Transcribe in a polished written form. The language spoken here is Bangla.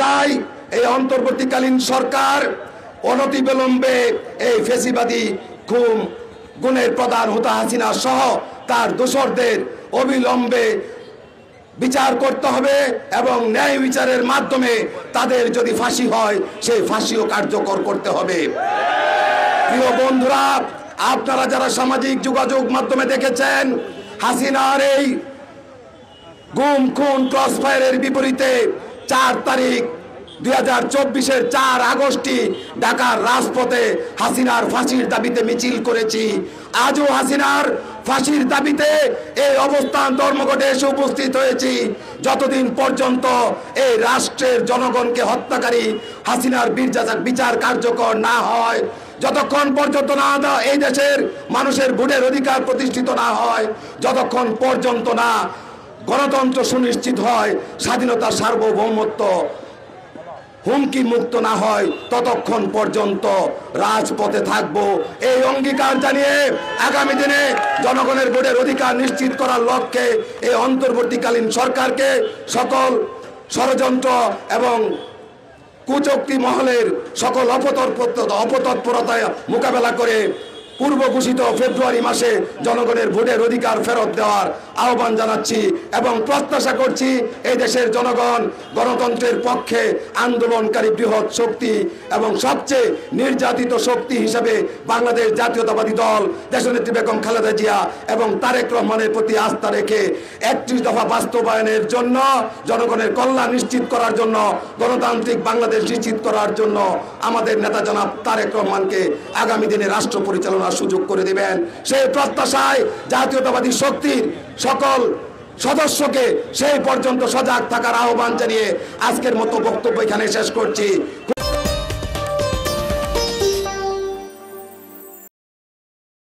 চাই এই অন্তর্বর্তীকালীন সরকার অনতিবিলম্বে এই ফ্যাসিবাদী গুণের প্রধান হোতা হাসিনা সহ তার দোসরদের অবিলম্বে বিচার করতে হবে এবং ন্যায় বিচারের মাধ্যমে তাদের যদি ফাঁসি হয় সেই ফাঁসিও কার্যকর করতে হবে। প্রিয় বন্ধুরা, আপনারা যারা সামাজিক যোগাযোগ মাধ্যমে দেখেছেন হাসিনার এই গুম খুন ক্রসফায়ারের বিপরীতে 4 তারিখ 2024-এর 4 আগস্টই ঢাকার রাজপথে হাসিনার ফাঁসির দাবিতে মিছিল করেছি। আজও হাসিনার ফাঁসির দাবিতে এই অবস্থান ধর্মঘটে এসে উপস্থিত হয়েছি। যতদিন পর্যন্ত এই রাষ্ট্রের জনগণকে হত্যাকারী হাসিনার বিচার কার্যকর না হয়, যতক্ষণ পর্যন্ত না এই দেশের মানুষের ভোটের অধিকার প্রতিষ্ঠিত না হয়, যতক্ষণ পর্যন্ত না গণতন্ত্র সুনিশ্চিত হয়, স্বাধীনতা সার্বভৌমত্ব হুমকি মুক্ত না হয়, ততক্ষণ পর্যন্ত রাজপথে থাকবো। এই অঙ্গীকার জানিয়ে আগামী দিনে জনগণের ভোটের অধিকার নিশ্চিত করার লক্ষ্যে এই অন্তর্বর্তীকালীন সরকারকে সকল ষড়যন্ত্র এবং কুচক্রী মহলের সকল অপতৎপরতায় মোকাবেলা করে পূর্ব ঘোষিত ফেব্রুয়ারি মাসে জনগণের ভোটের অধিকার ফেরত দেওয়ার আহ্বান জানাচ্ছি এবং প্রত্যাশা করছি এই দেশের জনগণ গণতন্ত্রের পক্ষে আন্দোলনকারী বৃহৎ শক্তি এবং সবচেয়ে নির্যাতিত শক্তি হিসেবে বাংলাদেশ জাতীয়তাবাদী দল দেশনেত্রী বেগম খালেদা জিয়া এবং তারেক রহমানের প্রতি আস্থা রেখে 31 দফা বাস্তবায়নের জন্য, জনগণের কল্যাণ নিশ্চিত করার জন্য, গণতান্ত্রিক বাংলাদেশ নিশ্চিত করার জন্য আমাদের নেতা জনাব তারেক রহমানকে আগামী দিনে রাষ্ট্র পরিচালনা সুযোগ করে দিবেন। সেই প্রত্যাশায় জাতীয়তাবাদী শক্তির সকল সদস্যকে সেই পর্যন্ত সজাগ থাকার আহ্বান জানিয়ে আজকের মতো বক্তব্য এখানে শেষ করছি।